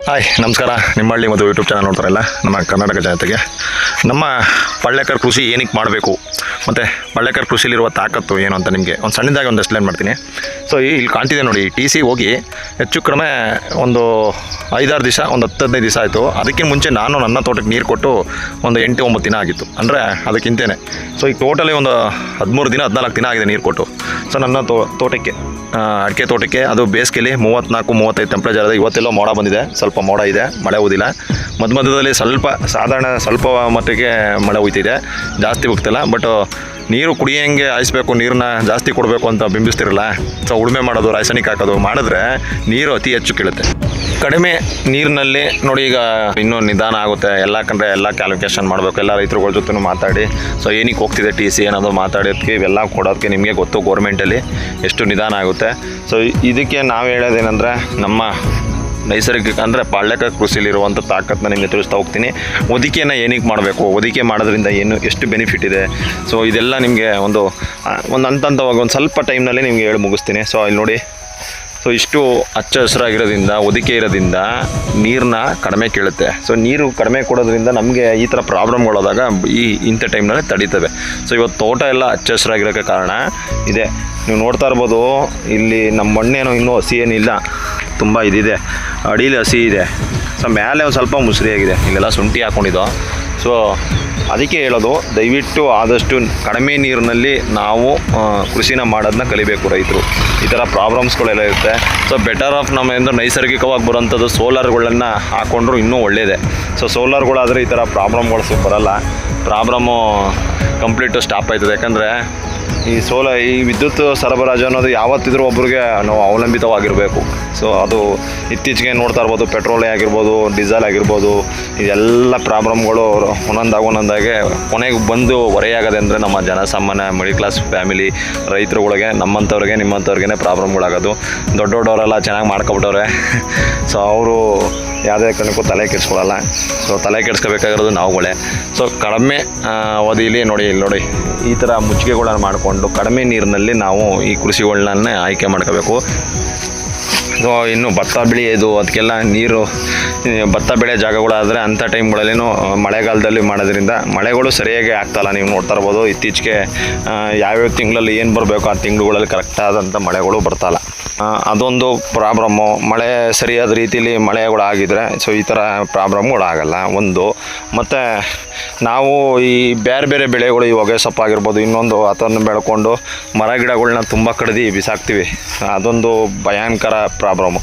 Hi ನಮಸ್ಕಾರ. ನಿಮ್ಮಳ್ಳಿ ಮತ್ತು YouTube channel ನೋಡ್ತಾರಲ್ಲ ನಮ್ಮ ಕರ್ನಾಟಕ ಜನತೆಗೆ ನಮ್ಮ ಪಳ್ಳೆಕರ್ ಕೃಷಿ ಏನಕ್ಕೆ ಮಾಡಬೇಕು ಮತ್ತು ಪಳ್ಳೆಕರ್ ಕೃಷಿಲಿರುವ ತಾಕತ್ತು ಏನು ಅಂತ ನಿಮಗೆ ಒಂದು ಸಣ್ಣದಾಗಿ ಒಂದು ಎಕ್ಸ್ಪ್ಲೇನ್ ಮಾಡ್ತೀನಿ. ಸೊ ಇಲ್ಲಿ ಕಾಣ್ತಿದೆ ನೋಡಿ, ಟಿ ಸಿ ಹೋಗಿ ಹೆಚ್ಚು ಕಡಿಮೆ ಒಂದು 5-6 ದಿವಸ, ಒಂದು 10-15 ದಿವಸ ಆಯಿತು. ಅದಕ್ಕಿಂತ ಮುಂಚೆ ನಾನು ನನ್ನ ತೋಟಕ್ಕೆ ನೀರು ಕೊಟ್ಟು ಒಂದು 8-9 ದಿನ ಆಗಿತ್ತು, ಅಂದರೆ ಅದಕ್ಕಿಂತೇನೆ. ಸೊ ಈಗ ಟೋಟಲಿ ಒಂದು 13 ದಿನ 14 ದಿನ ಆಗಿದೆ ನೀರು ಕೊಟ್ಟು. ಸೊ ನನ್ನ ತೋಟಕ್ಕೆ ಅಡಿಕೆ ತೋಟಕ್ಕೆ ಅದು ಬೇಸಿಗೆಯಲ್ಲಿ 34-35 ಟೆಂಪ್ರೇಚರ್ ಇದೆ. ಇವತ್ತೆಲ್ಲೋ ಮೋಡ ಬಂದಿದೆ, ಸ್ವಲ್ಪ ಮೋಡ ಇದೆ, ಮಳೆ ಹೋದಿಲ್ಲ. ಮಧ್ಯದಲ್ಲಿ ಸ್ವಲ್ಪ ಮಟ್ಟಿಗೆ ಮಳೆ ಹೋಯ್ತಿದೆ, ಜಾಸ್ತಿ ಹೋಗ್ತಿಲ್ಲ. ಬಟ್ ನೀರು ಕುಡಿಯೋಂಗೆ ಹಾಯಿಸ್ಬೇಕು, ನೀರನ್ನ ಜಾಸ್ತಿ ಕೊಡಬೇಕು ಅಂತ ಬಿಂಬಿಸ್ತಿರಲ್ಲ. ಸೊ ಉಳುಮೆ ಮಾಡೋದು, ರಾಸಾಯನಿಕ ಹಾಕೋದು ಮಾಡಿದ್ರೆ ನೀರು ಅತಿ ಹೆಚ್ಚು ಕೀಳುತ್ತೆ. ಕಡಿಮೆ ನೀರಿನಲ್ಲಿ ನೋಡಿ, ಈಗ ಇನ್ನೂ ನಿಧಾನ ಆಗುತ್ತೆ ಎಲ್ಲ ಕ್ಯಾಲ್ಕುಲೇಷನ್ ಮಾಡಬೇಕು, ಎಲ್ಲ ರೈತರುಗಳ ಜೊತೆ ಮಾತಾಡಿ. ಸೊ ಏನಕ್ಕೆ ಹೋಗ್ತಿದೆ ಟಿ ಸಿ ಅನ್ನೋದು ಮಾತಾಡೋದಕ್ಕೆ, ಇವೆಲ್ಲ ಕೊಡೋದಕ್ಕೆ ನಿಮಗೆ ಗೊತ್ತು ಗೌರ್ಮೆಂಟಲ್ಲಿ ಎಷ್ಟು ನಿಧಾನ ಆಗುತ್ತೆ. ಸೊ ಇದಕ್ಕೆ ನಾವು ಹೇಳೋದೇನೆಂದರೆ, ನಮ್ಮ ನೈಸರ್ಗಿಕ ಅಂದರೆ ಪಳ್ಳೆಕರ್ ಕೃಷಿಲಿರುವಂಥ ತಾಕತ್ತನ್ನ ನಿಮಗೆ ತಿಳಿಸ್ತಾ ಹೋಗ್ತೀನಿ. ಹೊದಿಕೆಯನ್ನು ಏನಕ್ಕೆ ಮಾಡಬೇಕು, ಹೊದಿಕೆ ಮಾಡೋದ್ರಿಂದ ಎಷ್ಟು ಬೆನಿಫಿಟ್ ಇದೆ, ಸೊ ಇದೆಲ್ಲ ನಿಮಗೆ ಒಂದು ಹಂತವಾಗಿ ಒಂದು ಸ್ವಲ್ಪ ಟೈಮ್ನಲ್ಲಿ ನಿಮಗೆ ಹೇಳಿ ಮುಗಿಸ್ತೀನಿ. ಸೊ ಇಲ್ಲಿ ನೋಡಿ, ಸೊ ಇಷ್ಟು ಹಚ್ಚ ಹಸಿರಾಗಿರೋದ್ರಿಂದ, ಹೊದಿಕೆ ಇರೋದ್ರಿಂದ ನೀರನ್ನ ಕಡಿಮೆ ಕೇಳುತ್ತೆ. ಸೊ ನೀರು ಕಡಿಮೆ ಕೊಡೋದ್ರಿಂದ ನಮಗೆ ಈ ಥರ ಪ್ರಾಬ್ಲಮ್ಗಳಾದಾಗ ಇಂಥ ಟೈಮ್ನಲ್ಲಿ ತಡೀತವೆ. ಸೊ ಇವತ್ತು ತೋಟ ಎಲ್ಲ ಹಚ್ಚ ಹಸಿರಾಗಿರೋಕ್ಕೆ ಕಾರಣ ಇದೆ. ನೀವು ನೋಡ್ತಾ ಇರ್ಬೋದು, ಇಲ್ಲಿ ನಮ್ಮ ಮಣ್ಣೇನೋ ಇನ್ನೂ ಹಸಿ ಏನಿಲ್ಲ, ತುಂಬ ಇದಿದೆ, ಅಡೀಲಿ ಹಸಿ ಇದೆ. ಸೊ ಮೇಲೆ ಒಂದು ಸ್ವಲ್ಪ ಮುಸುರಿಯಾಗಿದೆ, ಇಲ್ಲೆಲ್ಲ ಶುಂಠಿ ಹಾಕ್ಕೊಂಡಿದ್ದೋ. ಸೊ ಅದಕ್ಕೆ ಹೇಳೋದು, ದಯವಿಟ್ಟು ಆದಷ್ಟು ಕಡಿಮೆ ನೀರಿನಲ್ಲಿ ನಾವು ಕೃಷಿನ ಮಾಡೋದನ್ನ ಕಲಿಬೇಕು ರೈತರು. ಈ ಥರ ಪ್ರಾಬ್ಲಮ್ಸ್ಗಳೆಲ್ಲ ಇರುತ್ತೆ. ಸೊ ಬೆಟರ್ ಆಫ್ ನಮ್ಮ ನೈಸರ್ಗಿಕವಾಗಿ ಬರೋಂಥದ್ದು ಸೋಲಾರ್ಗಳನ್ನು ಹಾಕ್ಕೊಂಡ್ರು ಇನ್ನೂ ಒಳ್ಳೆಯದೇ. ಸೊ ಸೋಲಾರ್ಗಳಾದರೆ ಈ ಥರ ಪ್ರಾಬ್ಲಮ್ಗಳು ಬರೋಲ್ಲ, ಪ್ರಾಬ್ಲಮ್ಮು ಕಂಪ್ಲೀಟು ಸ್ಟಾಪ್ ಆಯ್ತದೆ. ಯಾಕಂದರೆ ಈ ವಿದ್ಯುತ್ ಸರಬರಾಜು ಅನ್ನೋದು ಯಾವತ್ತಿದ್ರೂ ಒಬ್ರಿಗೆ ನಾವು ಅವಲಂಬಿತವಾಗಿರಬೇಕು. ಸೊ ಅದು ಇತ್ತೀಚೆಗೆ ನೋಡ್ತಾ ಇರ್ಬೋದು, ಪೆಟ್ರೋಲೇ ಆಗಿರ್ಬೋದು, ಡೀಸೆಲ್ ಆಗಿರ್ಬೋದು, ಇದೆಲ್ಲ ಪ್ರಾಬ್ಲಮ್ಗಳು ಒಂದೊಂದಾಗೆ ಕೊನೆಗೆ ಬಂದು ಹೊರೆಯಾಗದೆ ಅಂದರೆ ನಮ್ಮ ಜನಸಾಮಾನ್ಯ ಮಿಡಿಲ್ ಕ್ಲಾಸ್ ಫ್ಯಾಮಿಲಿ ರೈತರುಗಳಿಗೆ, ನಿಮ್ಮಂಥವ್ರಿಗೆ ಪ್ರಾಬ್ಲಮ್ಗಳಾಗೋದು. ದೊಡ್ಡವರೆಲ್ಲ ಚೆನ್ನಾಗಿ ಮಾಡ್ಕೊಬಿಟ್ಟವ್ರೆ. ಸೊ ಅವರು ಯಾವುದೇ ಕಾರಣಕ್ಕೂ ತಲೆ ಕೆಡಿಸ್ಕೊಳ್ಳಲ್ಲ. ಸೊ ತಲೆ ಕೆಡಿಸ್ಕೋಬೇಕಾಗಿರೋದು ನಾವುಗಳೇ. ಸೊ ಕಡಿಮೆ ಅವಧಿಯಲ್ಲಿ ನೋಡಿ ಈ ಥರ ಮುಚ್ಚಿಗೆಗಳನ್ನ ಮಾಡಿಕೊಂಡು ಕಡಿಮೆ ನೀರಿನಲ್ಲಿ ನಾವು ಈ ಕೃಷಿಗಳನ್ನೇ ಆಯ್ಕೆ ಮಾಡ್ಕೋಬೇಕು. ಸೊ ಇನ್ನು ಭತ್ತ ಬೆಳೆಯೋದು ಅದಕ್ಕೆಲ್ಲ ನೀರು, ಭತ್ತ ಬೆಳೆ ಜಾಗಗಳಾದರೆ ಅಂಥ ಟೈಮ್ಗಳಲ್ಲೇನೂ ಮಳೆಗಾಲದಲ್ಲಿ ಮಾಡೋದ್ರಿಂದ ಮಳೆಗಳು ಸರಿಯಾಗಿ ಆಗ್ತಾಯಿಲ್ಲ. ನೀವು ನೋಡ್ತಾ ಇರ್ಬೋದು, ಇತ್ತೀಚೆಗೆ ಯಾವ್ಯಾವ ತಿಂಗಳಲ್ಲಿ ಏನು ಬರಬೇಕು ಆ ತಿಂಗಳುಗಳಲ್ಲಿ ಕರೆಕ್ಟಾದಂಥ ಮಳೆಗಳು ಬರ್ತಾಯಿಲ್ಲ. ಅದೊಂದು ಪ್ರಾಬ್ಲಮ್ಮು. ಮಳೆ ಸರಿಯಾದ ರೀತಿಯಲ್ಲಿ ಮಳೆಗಳಾಗಿದ್ದರೆ ಸೊ ಈ ಥರ ಪ್ರಾಬ್ಲಮ್ಗಳಾಗಲ್ಲ ಒಂದು. ಮತ್ತು ನಾವು ಈ ಬೇರೆ ಬೆಳೆಗಳು, ಈ ಹೊಗೆ ಸೊಪ್ಪಾಗಿರ್ಬೋದು, ಇನ್ನೊಂದು ಅದನ್ನು ಬೆಳ್ಕೊಂಡು ಮರ ಗಿಡಗಳನ್ನ ತುಂಬ ಕಡ್ದು ಬಿಸಾಕ್ತೀವಿ. ಅದೊಂದು ಭಯಂಕರ ಪ್ರಾಬ್ಲಮ್ಮು.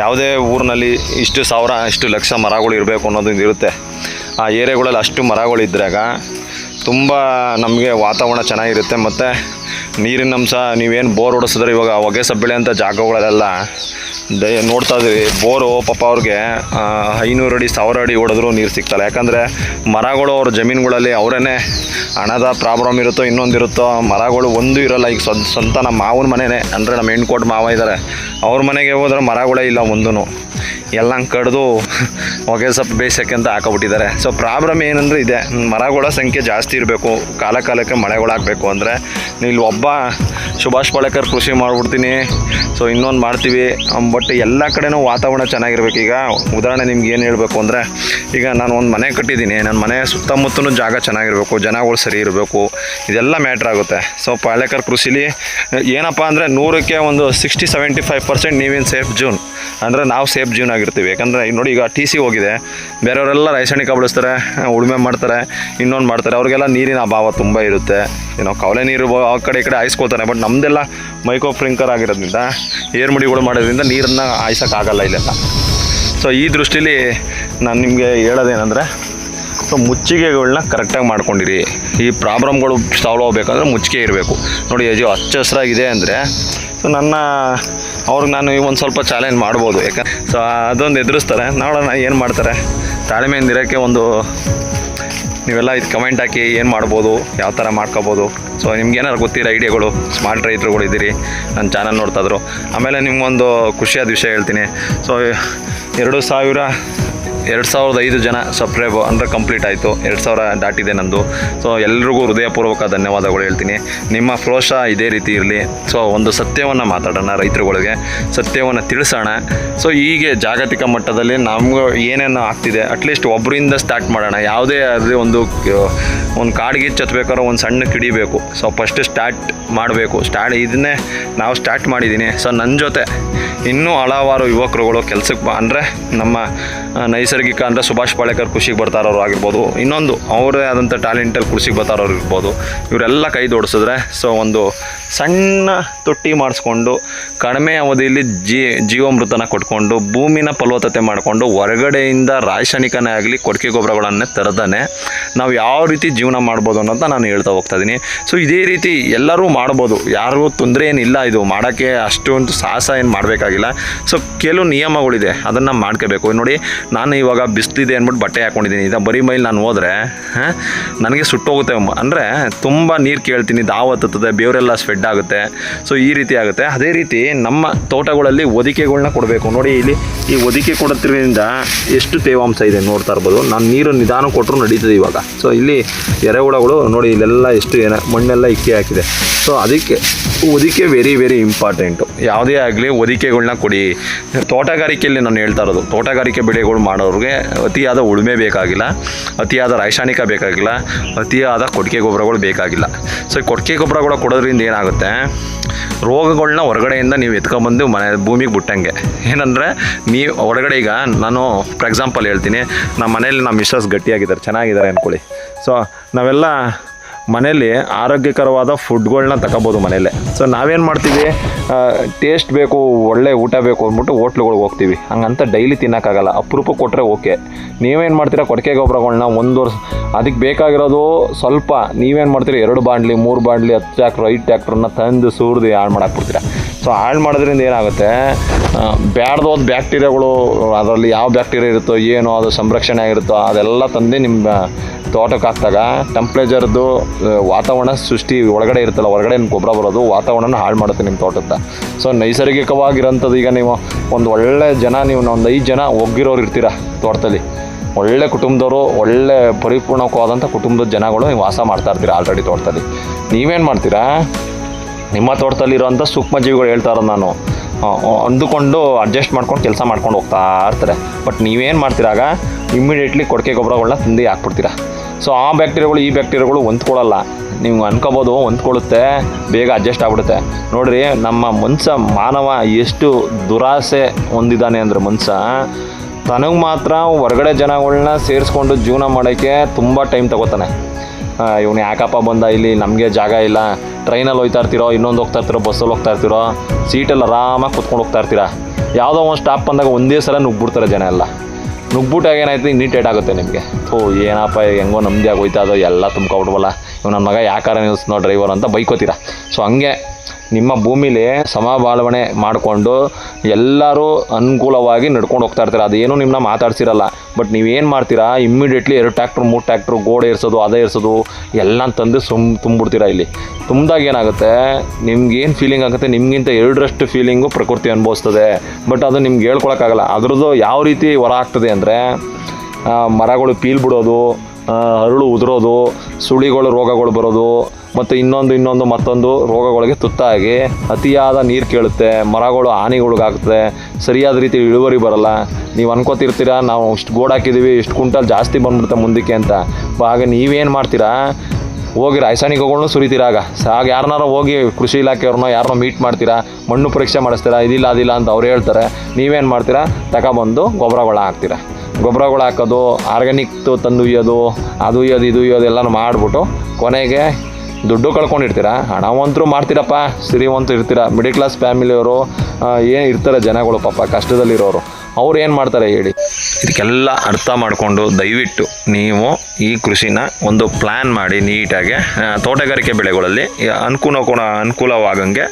ಯಾವುದೇ ಊರಿನಲ್ಲಿ ಇಷ್ಟು ಸಾವಿರ ಇಷ್ಟು ಲಕ್ಷ ಮರಗಳು ಇರಬೇಕು ಅನ್ನೋದೊಂದು ಇರುತ್ತೆ. ಆ ಏರಿಯಾಗಳಲ್ಲಿ ಅಷ್ಟು ಮರಗಳಿದ್ದಾಗ ತುಂಬ ನಮಗೆ ವಾತಾವರಣ ಚೆನ್ನಾಗಿರುತ್ತೆ. ಮತ್ತು ನೀರಿನ ಅಂಶ, ನೀವೇನು ಬೋರ್ ಹೊಡಿಸಿದ್ರೆ ಇವಾಗ ಹೊಗೆ ಸೊಪ್ಪು ಬೆಳೆಯೋಂಥ ಜಾಗಗಳಲ್ಲೆಲ್ಲ ನೋಡ್ತಾ ಇದ್ರಿ, ಬೋರು ಪಾಪ ಅವ್ರಿಗೆ 500 ಅಡಿ 1000 ಅಡಿ ಹೊಡೆದ್ರೂ ನೀರು ಸಿಗ್ತಲ್ಲ. ಯಾಕಂದರೆ ಮರಗಳು ಅವ್ರ ಜಮೀನುಗಳಲ್ಲಿ ಅವರೇ ಹಣದ ಪ್ರಾಬ್ಲಮ್ ಇರುತ್ತೋ ಇನ್ನೊಂದಿರುತ್ತೋ, ಮರಗಳು ಒಂದು ಇರೋಲ್ಲ. ಈಗ ಸ್ವಂತ ನಮ್ಮ ಮಾವನ ಮನೆಯೇ, ಅಂದರೆ ನಮ್ಮ ಹೆಣ್ಕೊಟ್ಟು ಮಾವ ಇದ್ದಾರೆ, ಅವ್ರ ಮನೆಗೆ ಹೋದ್ರೆ ಮರಗಳೇ ಇಲ್ಲ, ಒಂದೂ ಎಲ್ಲ ಕಡ್ದು ಹೊಗೆ ಸೊಪ್ಪು ಬೇಯಿಸೋಕ್ಕೆ ಅಂತ ಹಾಕೊಬಿಟ್ಟಿದ್ದಾರೆ. ಸೊ ಪ್ರಾಬ್ಲಮ್ ಏನಂದರೆ ಇದೆ, ಮರಗಳ ಸಂಖ್ಯೆ ಜಾಸ್ತಿ ಇರಬೇಕು, ಕಾಲಕ್ಕೆ ಮಳೆಗಳಾಗಬೇಕು. ಅಂದರೆ ಇಲ್ಲಿ ಒಬ್ಬ ಸುಭಾಷ್ ಪಳ್ಳೆಕರ್ ಕೃಷಿ ಮಾಡಿಬಿಡ್ತೀನಿ, ಸೊ ಇನ್ನೊಂದು ಮಾಡ್ತೀವಿ, ಬಟ್ ಎಲ್ಲ ಕಡೆನೂ ವಾತಾವರಣ ಚೆನ್ನಾಗಿರ್ಬೇಕು. ಈಗ ಉದಾಹರಣೆ ನಿಮ್ಗೆ ಏನು ಹೇಳಬೇಕು ಅಂದರೆ, ಈಗ ನಾನು ಒಂದು ಮನೆ ಕಟ್ಟಿದ್ದೀನಿ, ನನ್ನ ಮನೆ ಸುತ್ತಮುತ್ತಲೂ ಜಾಗ ಚೆನ್ನಾಗಿರಬೇಕು, ಜನಗಳು ಸರಿ ಇರಬೇಕು, ಇದೆಲ್ಲ ಮ್ಯಾಟ್ರ್ ಆಗುತ್ತೆ. ಸೊ ಪಳ್ಳೆಕರ್ ಕೃಷಿಲಿ ಏನಪ್ಪ ಅಂದರೆ 100ಕ್ಕೆ ಒಂದು 60-75% ನೀವೇನು ಸೇಫ್ ಜೂನ್, ಅಂದರೆ ನಾವು ಸೇಫ್ ಜೂನ್ ಆಗಿರ್ತೀವಿ. ಯಾಕಂದರೆ ನೋಡಿ, ಈಗ ಟಿ ಸಿ ಹೋಗಿದೆ, ಬೇರೆಯವರೆಲ್ಲ ರಾಸಾಯನಿಕ ಬಳಸ್ತಾರೆ, ಉಳುಮೆ ಮಾಡ್ತಾರೆ, ಇನ್ನೊಂದು ಮಾಡ್ತಾರೆ, ಅವ್ರಿಗೆಲ್ಲ ನೀರಿನ ಅಭಾವ ತುಂಬ ಇರುತ್ತೆ. ಏನೋ ಕವಲೆ ನೀರು ಆ ಕಡೆ ಈ ಕಡೆ ಹಾಯಿಸ್ಕೋತಾರೆ. ಬಟ್ ನಮ್ಮದೆಲ್ಲ ಮೈಕ್ರೋ ಸ್ಪ್ರಿಂಕ್ಲರ್ ಆಗಿರೋದ್ರಿಂದ, ಏರ್ಮಡಿಗಳು ಮಾಡೋದ್ರಿಂದ ನೀರನ್ನು ಹಾಯಿಸೋಕ್ಕಾಗಲ್ಲ ಇಲ್ಲೆಲ್ಲ. ಸೊ ಈ ದೃಷ್ಟಿಲಿ ನಾನು ನಿಮಗೆ ಹೇಳೋದೇನೆಂದರೆ, ಸೊ ಮುಚ್ಚಿಗೆಗಳನ್ನ ಕರೆಕ್ಟಾಗಿ ಮಾಡ್ಕೊಂಡಿರಿ. ಈ ಪ್ರಾಬ್ಲಮ್ಗಳು ಸಾಲ್ವ್ ಆಗಬೇಕಂದ್ರೆ ಮುಚ್ಚಿಗೆ ಇರಬೇಕು. ನೋಡಿ ಹಚ್ಚ ಹಸಿರಾಗಿದೆ ಅಂದರೆ, ಸೊ ಅವ್ರಿಗೆ ನಾನು ಒಂದು ಸ್ವಲ್ಪ ಚಾಲೆಂಜ್ ಮಾಡ್ಬೋದು. ಯಾಕಂದ್ರೆ ಸೊ ಅದೊಂದು ಎದುರಿಸ್ತಾರೆ, ನೋಡೋಣ ಏನು ಮಾಡ್ತಾರೆ. ತಾಳ್ಮೆಯಿಂದ ಇರೋಕ್ಕೆ ಒಂದು ನೀವೆಲ್ಲ ಇದು ಕಮೆಂಟ್ ಹಾಕಿ ಏನು ಮಾಡ್ಬೋದು, ಯಾವ ಥರ ಮಾಡ್ಕೋಬೋದು. ಸೊ ನಿಮ್ಗೇನಾದ್ರು ಗೊತ್ತಿರೋ ಐಡಿಯಾಗಳು, ಸ್ಮಾರ್ಟ್ ರೈತರುಗಳು ಇದ್ದೀರಿ ನನ್ನ ಚಾನಲ್ ನೋಡ್ತಾಯಿದ್ರು. ಆಮೇಲೆ ನಿಮ್ಗೊಂದು ಖುಷಿಯಾದ ವಿಷಯ ಹೇಳ್ತೀನಿ. ಸೊ 2005 ಜನ ಸಬ್ಸ್ಕ್ರೈಬ್ ಅಂದರೆ ಕಂಪ್ಲೀಟ್ ಆಯಿತು. 2000 ದಾಟಿದೆ ನಂದು. ಸೊ ಎಲ್ರಿಗೂ ಹೃದಯಪೂರ್ವಕ ಧನ್ಯವಾದಗಳು ಹೇಳ್ತೀನಿ. ನಿಮ್ಮ ಪ್ರೋತ್ಸಾಹ ಇದೇ ರೀತಿ ಇರಲಿ. ಸೊ ಒಂದು ಸತ್ಯವನ್ನು ಮಾತಾಡೋಣ, ರೈತರುಗಳಿಗೆ ಸತ್ಯವನ್ನು ತಿಳಿಸೋಣ. ಸೊ ಹೀಗೆ ಜಾಗತಿಕ ಮಟ್ಟದಲ್ಲಿ ನಮ್ಗೆ ಏನೇನು ಆಗ್ತಿದೆ ಅಟ್ಲೀಸ್ಟ್ ಒಬ್ಬರಿಂದ ಸ್ಟಾರ್ಟ್ ಮಾಡೋಣ. ಯಾವುದೇ ಆಗಲಿ ಒಂದು ಕಾಡಿಗೆ ಹತ್ಬೇಕಾದ್ರೆ ಒಂದು ಸಣ್ಣ ಕಿಡಿಬೇಕು. ಸೊ ಫಸ್ಟ್ ಸ್ಟಾರ್ಟ್ ಮಾಡಬೇಕು. ಇದನ್ನೇ ನಾವು ಸ್ಟಾರ್ಟ್ ಮಾಡಿದ್ದೀನಿ. ಸೊ ನನ್ನ ಜೊತೆ ಇನ್ನೂ ಹಲವಾರು ಯುವಕರುಗಳು ಕೆಲಸಕ್ಕೆ ಅಂದರೆ ನಮ್ಮ ನೈಸರ್ಗಿಕ ಅಂದರೆ ಸುಭಾಷ್ ಪಾಳೇಕರ್ ಕೃಷಿಗೆ ಬರ್ತಾರೋರು ಆಗಿರ್ಬೋದು, ಇನ್ನೊಂದು ಅವರೇ ಆದಂಥ ಟ್ಯಾಲೆಂಟಲ್ಲಿ ಕೃಷಿಗೆ ಬರ್ತಾರೋರು ಇರ್ಬೋದು. ಇವರೆಲ್ಲ ಕೈ ಜೋಡಿಸಿದ್ರೆ ಸೊ ಒಂದು ಸಣ್ಣ ತೊಟ್ಟಿ ಮಾಡಿಸ್ಕೊಂಡು ಕಡಿಮೆ ಅವಧಿಯಲ್ಲಿ ಜೀವಾಮೃತನ ಕೊಟ್ಕೊಂಡು ಭೂಮಿನ ಫಲವತ್ತತೆ ಮಾಡಿಕೊಂಡು ಹೊರಗಡೆಯಿಂದ ರಾಸಾಯನಿಕನೇ ಆಗಲಿ ಕೊಟ್ಟಿಗೆ ಗೊಬ್ಬರಗಳನ್ನೇ ತರದೇ ನಾವು ಯಾವ ರೀತಿ ಜೀವನ ಮಾಡ್ಬೋದು ಅನ್ನೋದು ನಾನು ಹೇಳ್ತಾ ಹೋಗ್ತಾ ಇದ್ದೀನಿ. ಸೊ ಇದೇ ರೀತಿ ಎಲ್ಲರೂ ಮಾಡ್ಬೋದು, ಯಾರಿಗೂ ತೊಂದರೆ ಏನಿಲ್ಲ. ಇದು ಮಾಡೋಕ್ಕೆ ಅಷ್ಟೊಂದು ಸಾಹಸ ಏನು ಮಾಡಬೇಕಾಗಿಲ್ಲ. ಸೊ ಕೆಲವು ನಿಯಮಗಳಿದೆ, ಅದನ್ನು ಮಾಡ್ಕೋಬೇಕು. ನೋಡಿ, ನಾನು ಇವಾಗ ಬಿಸಿಲಿದೆ ಅಂದ್ಬಿಟ್ಟು ಬಟ್ಟೆ ಹಾಕ್ಕೊಂಡಿದ್ದೀನಿ. ಇದು ಬರೀ ಮೈಲಿ ನಾನು ಹೋದರೆ ನನಗೆ ಸುಟ್ಟೋಗುತ್ತೆ. ಅಂದರೆ ತುಂಬ ನೀರು ಕೇಳ್ತೀನಿ, ದಾವ ಹತ್ತುತ್ತದೆ, ಬೇವರೆಲ್ಲ ಸ್ವೆಡ್ ಆಗುತ್ತೆ. ಸೊ ಈ ರೀತಿ ಆಗುತ್ತೆ. ಅದೇ ರೀತಿ ನಮ್ಮ ತೋಟಗಳಲ್ಲಿ ಹೊದಿಕೆಗಳನ್ನ ಕೊಡಬೇಕು. ನೋಡಿ, ಇಲ್ಲಿ ಈ ಹೊದಿಕೆ ಕೊಡೋದ್ರಿಂದ ಎಷ್ಟು ತೇವಾಂಶ ಇದೆ ನೋಡ್ತಾ ಇರ್ಬೋದು. ನಾನು ನೀರು ನಿಧಾನ ಕೊಟ್ಟರು ನಡೀತದೆ ಇವಾಗ. ಸೊ ಇಲ್ಲಿ ಎರೆಹುಳಗಳು ನೋಡಿ, ಇಲ್ಲೆಲ್ಲ ಎಷ್ಟು ಮಣ್ಣೆಲ್ಲ ಇಕ್ಕಿ ಹಾಕಿದೆ. ಸೊ ಅದಕ್ಕೆ ಹೊದಿಕೆ ವೆರಿ ವೆರಿ ಇಂಪಾರ್ಟೆಂಟು. ಯಾವುದೇ ಆಗಲಿ ಹೊದಿಕೆಗಳನ್ನ ಕೊಡಿ. ತೋಟಗಾರಿಕೆಯಲ್ಲಿ ನಾನು ಹೇಳ್ತಾ ಇರೋದು, ತೋಟಗಾರಿಕೆ ಬೆಳೆಗಳು ಮಾಡೋರಿಗೆ ಅತಿಯಾದ ಉಳುಮೆ ಬೇಕಾಗಿಲ್ಲ, ಅತಿಯಾದ ರಾಸಾಯನಿಕ ಬೇಕಾಗಿಲ್ಲ, ಅತಿಯಾದ ಕೊಟ್ಟಿಗೆ ಗೊಬ್ಬರಗಳು ಬೇಕಾಗಿಲ್ಲ. ಸೊ ಕೊಟ್ಟಿಗೆ ಗೊಬ್ಬರಗಳು ಕೊಡೋದ್ರಿಂದ ಏನಾಗುತ್ತೆ, ರೋಗಗಳನ್ನ ಹೊರಗಡೆಯಿಂದ ನೀವು ಎತ್ಕೊಂಬಂದು ಭೂಮಿಗೆ ಬಿಟ್ಟಂಗೆ. ಏನಂದರೆ ನೀವು ಹೊರಗಡೆ ಈಗ ನಾನು ಫಾರ್ ಎಕ್ಸಾಂಪಲ್ ಹೇಳ್ತೀನಿ, ನಮ್ಮ ಮನೇಲಿ ನಮ್ಮ ಮಿಸ್ಸಸ್ ಗಟ್ಟಿಯಾಗಿದ್ದಾರೆ, ಚೆನ್ನಾಗಿದ್ದಾರೆ ಅಂದ್ಕೊಳ್ಳಿ. ಸೊ ನಾವೆಲ್ಲ ಮನೇಲಿ ಆರೋಗ್ಯಕರವಾದ ಫುಡ್ಗಳನ್ನ ತಗೋಬೋದು ಮನೇಲೆ. ಸೊ ನಾವೇನು ಮಾಡ್ತೀವಿ, ಟೇಸ್ಟ್ ಬೇಕು, ಒಳ್ಳೆ ಊಟ ಬೇಕು ಅಂದ್ಬಿಟ್ಟು ಹೋಟ್ಲುಗಳಿಗೆ ಹೋಗ್ತೀವಿ. ಹಂಗಂತ ಡೈಲಿ ತಿನ್ನೋಕ್ಕಾಗಲ್ಲ, ಅಪರೂಪಕ್ಕೆ ಕೊಟ್ಟರೆ ಓಕೆ. ನೀವೇನು ಮಾಡ್ತೀರಾ, ಕೊಟ್ಟಿಗೆ ಗೊಬ್ಬರಗಳನ್ನ 1 ವರ್ಷ ಅದಕ್ಕೆ ಬೇಕಾಗಿರೋದು ಸ್ವಲ್ಪ. ನೀವೇನು ಮಾಡ್ತೀರಿ, 2 ಬಾಂಡ್ಲಿ 3 ಬಾಂಡ್ಲಿ 10 ಟ್ಯಾಕ್ಟ್ರ್ 5 ಟ್ಯಾಕ್ಟ್ರನ್ನ ತಂದು ಸುರಿದು ಹಾಳು ಮಾಡಾಕ್ಬಿಡ್ತೀರಾ. ಸೊ ಹಾಳು ಮಾಡೋದ್ರಿಂದ ಏನಾಗುತ್ತೆ, ಬ್ಯಾಡ್ದೋದು ಬ್ಯಾಕ್ಟೀರಿಯಾಗಳು, ಅದರಲ್ಲಿ ಯಾವ ಬ್ಯಾಕ್ಟೀರಿಯಾ ಇರುತ್ತೋ ಏನೋ ಅದು ಸಂರಕ್ಷಣೆ ಆಗಿರುತ್ತೋ ಅದೆಲ್ಲ ತಂದು ನಿಮ್ಮ ತೋಟಕ್ಕೆ ಹಾಕಿದಾಗ ಟೆಂಪ್ರೇಚರ್ದು ವಾತಾವರಣ ಸೃಷ್ಟಿ ಒಳಗಡೆ ಇರುತ್ತಲ್ಲ, ಹೊರಗಡೆ ಗೊಬ್ಬರ ಬರೋದು ವಾತಾವರಣನ ಹಾಳು ಮಾಡುತ್ತೆ ನಿಮ್ಮ ತೋಟದ. ಸೊ ನೈಸರ್ಗಿಕವಾಗಿರೋಂಥದ್ದು, ಈಗ ನೀವು ಒಂದು ಒಳ್ಳೆ ಜನ, ನೀವು ಒಂದು 5 ಜನ ಒಗ್ಗಿರೋರು ಇರ್ತೀರ ತೋಟದಲ್ಲಿ, ಒಳ್ಳೆ ಕುಟುಂಬದವರು, ಒಳ್ಳೆ ಪರಿಪೂರ್ಣವಾದಂಥ ಕುಟುಂಬದ ಜನಗಳು ನೀವು ವಾಸ ಮಾಡ್ತಾ ಇರ್ತೀರ ಆಲ್ರೆಡಿ ತೋಟದಲ್ಲಿ. ನೀವೇನು ಮಾಡ್ತೀರಾ, ನಿಮ್ಮ ತೋಟದಲ್ಲಿರೋಂಥ ಸೂಕ್ಷ್ಮಜೀವಿಗಳು ಹೇಳ್ತಾ ಇರೋದು ನಾನು ಅಂದುಕೊಂಡು ಅಡ್ಜಸ್ಟ್ ಮಾಡ್ಕೊಂಡು ಕೆಲಸ ಮಾಡ್ಕೊಂಡು ಹೋಗ್ತಾ ಇರ್ತಾರೆ. ಬಟ್ ನೀವೇನು ಮಾಡ್ತೀರಾಗ ಇಮ್ಮಿಡಿಯೇಟ್ಲಿ ಕೊಟ್ಟಿಗೆ ಗೊಬ್ಬರಗಳನ್ನ ತಂದು ಹಾಕ್ಬಿಡ್ತೀರಾ. ಸೊ ಆ ಬ್ಯಾಕ್ಟೀರಿಯಾಗಳು ಈ ಬ್ಯಾಕ್ಟೀರಿಯಾಗಳು ಹೊಂದ್ಕೊಳ್ಳಲ್ಲ. ನೀವು ಅನ್ಕೋಬೋದು ಹೊಂದ್ಕೊಳ್ಳುತ್ತೆ, ಬೇಗ ಅಡ್ಜಸ್ಟ್ ಆಗ್ಬಿಡುತ್ತೆ. ನೋಡಿರಿ, ನಮ್ಮ ಮಾನವ ಎಷ್ಟು ದುರಾಸೆ ಹೊಂದಿದ್ದಾನೆ ಅಂದರೆ ತನಗೆ ಮಾತ್ರ ಹೊರಗಡೆ ಜನಗಳನ್ನ ಸೇರಿಸ್ಕೊಂಡು ಜೀವನ ಮಾಡೋಕ್ಕೆ ತುಂಬ ಟೈಮ್ ತಗೋತಾನೆ. ಇವನು ಯಾಕಪ್ಪ ಬಂದ ಇಲ್ಲಿ, ನಮಗೆ ಜಾಗ ಇಲ್ಲ, ಟ್ರೈನಲ್ಲಿ ಹೋಗ್ತಾ ಇರ್ತೀರೋ, ಇನ್ನೊಂದು ಹೋಗ್ತಾ ಇರ್ತೀರೋ, ಬಸ್ಸಲ್ಲಿ ಹೋಗ್ತಾ ಇರ್ತೀರೋ, ಸೀಟಲ್ಲಿ ಆರಾಮಾಗಿ ಕೂತ್ಕೊಂಡು ಹೋಗ್ತಾ ಇರ್ತೀರಾ. ಯಾವುದೋ ಒಂದು ಸ್ಟಾಪ್ ಬಂದಾಗ ಒಂದೇ ಸಲ ನುಗ್ಬಿಡ್ತಾರೆ ಜನ ಎಲ್ಲ. ನುಗ್ಬಿಟ್ಟಾಗ ಏನಾಯ್ತು, ಇನ್ನಿಟೇಟ್ ಆಗುತ್ತೆ ನಿಮಗೆ. ಏನಪ್ಪ ಹೆಂಗೋ ನಮ್ಮದೇ ಆಗೋಯ್ತಾ, ಅದು ಎಲ್ಲ ತುಂಬ್ಕೊಬಿಡ್ವಲ್ಲ, ಇವ್ ನನ್ನ ಮಗ ಯಾಕಾರ ನಿಲ್ಲಿಸ್ನೋ ಡ್ರೈವರ್ ಅಂತ ಬೈಕೋತೀರಾ. ಸೊ ಹಂಗೆ ನಿಮ್ಮ ಭೂಮಿಲಿ ಸಮಬಾಳ್ವಣೆ ಮಾಡಿಕೊಂಡು ಎಲ್ಲರೂ ಅನುಕೂಲವಾಗಿ ನಡ್ಕೊಂಡು ಹೋಗ್ತಾ ಇರ್ತೀರ. ಅದೇನು ನಿಮ್ಮನ್ನ ಮಾತಾಡ್ಸಿರಲ್ಲ. ಬಟ್ ನೀವೇನು ಮಾಡ್ತೀರಾ, ಇಮ್ಮಿಡಿಯೇಟ್ಲಿ 2 ಟ್ಯಾಕ್ಟ್ರ್ 3 ಟ್ಯಾಕ್ಟ್ರು ಗೋಡೆ ಇರಿಸೋದು, ಅದೇ ಇರಿಸೋದು ಎಲ್ಲ ತಂದು ತುಂಬಿಡ್ತೀರಾ. ಇಲ್ಲಿ ತುಂಬಿದಾಗ ಏನಾಗುತ್ತೆ, ನಿಮ್ಗೇನು ಫೀಲಿಂಗ್ ಆಗುತ್ತೆ, ನಿಮಗಿಂತ 2ರಷ್ಟು ಫೀಲಿಂಗು ಪ್ರಕೃತಿ ಅನುಭವಿಸ್ತದೆ. ಬಟ್ ಅದು ನಿಮ್ಗೆ ಹೇಳ್ಕೊಳಕ್ಕಾಗಲ್ಲ. ಅದ್ರದ್ದು ಯಾವ ರೀತಿ ಹೊರ ಆಗ್ತದೆ ಅಂದರೆ, ಮರಗಳು ಪೀಲ್ ಬಿಡೋದು, ಹರಳು ಉದುರೋದು, ಸುಳಿಗಳು ರೋಗಗಳು ಬರೋದು, ಮತ್ತು ಇನ್ನೊಂದು ಮತ್ತೊಂದು ರೋಗಗಳಿಗೆ ತುತ್ತಾಗಿ ಅತಿಯಾದ ನೀರು ಕೇಳುತ್ತೆ, ಮರಗಳು ಹಾನಿಗಳಿಗಾಗ್ತದೆ, ಸರಿಯಾದ ರೀತಿ ಇಳುವರಿ ಬರಲ್ಲ. ನೀವು ಅನ್ಕೋತಿರ್ತೀರ ನಾವು ಇಷ್ಟು ಗೋಡ್ ಹಾಕಿದ್ದೀವಿ, ಇಷ್ಟು ಕ್ವಿಂಟಲ್ ಜಾಸ್ತಿ ಬಂದ್ಬಿಡುತ್ತೆ ಮುಂದಕ್ಕೆ ಅಂತ. ಆಗ ನೀವೇನು ಮಾಡ್ತೀರಾ, ಹೋಗಿ ರಾಸಾಯನಿಕಗಳನ್ನೂ ಸುರಿತೀರಾಗ. ಆಗ ಯಾರನ್ನಾರ ಹೋಗಿ ಕೃಷಿ ಇಲಾಖೆಯವ್ರನ್ನೋ ಯಾರನ್ನೋ ಮೀಟ್ ಮಾಡ್ತೀರಾ, ಮಣ್ಣು ಪರೀಕ್ಷೆ ಮಾಡಿಸ್ತೀರಾ, ಇದಿಲ್ಲ ಅದಿಲ್ಲ ಅಂತ ಅವ್ರು ಹೇಳ್ತಾರೆ. ನೀವೇನು ಮಾಡ್ತೀರಾ, ತಗೊಬಂದು ಗೊಬ್ಬರಗಳ ಹಾಕ್ತೀರಾ. ಗೊಬ್ಬರಗಳು ಹಾಕೋದು, ಆರ್ಗ್ಯಾನಿಕ್ ತಂದು ಉಯ್ಯೋದು, ಅದು ಉಯ್ಯೋದು ಇದು ಉಯ್ಯೋದು ಎಲ್ಲನೂ ಮಾಡಿಬಿಟ್ಟು ಕೊನೆಗೆ ದುಡ್ಡು ಕಳ್ಕೊಂಡಿರ್ತೀರ. ಹಣವಂತರು ಮಾಡ್ತೀರಪ್ಪ, ಸಿರಿವಂತರು ಇರ್ತೀರ, ಮಿಡಲ್ ಕ್ಲಾಸ್ ಫ್ಯಾಮಿಲಿಯವರು ಏನು ಇರ್ತಾರೆ ಜನಗಳು ಪಾಪ ಕಷ್ಟದಲ್ಲಿರೋರು, ಅವ್ರು ಏನು ಮಾಡ್ತಾರೆ ಹೇಳಿ. ಇದಕ್ಕೆಲ್ಲ ಅರ್ಥ ಮಾಡಿಕೊಂಡು ದಯವಿಟ್ಟು ನೀವು ಈ ಕೃಷಿನ ಒಂದು ಪ್ಲ್ಯಾನ್ ಮಾಡಿ ನೀಟಾಗಿ ತೋಟಗಾರಿಕೆ ಬೆಳೆಗಳಲ್ಲಿ ಅನುಕೂಲವಾಗಂಗೆ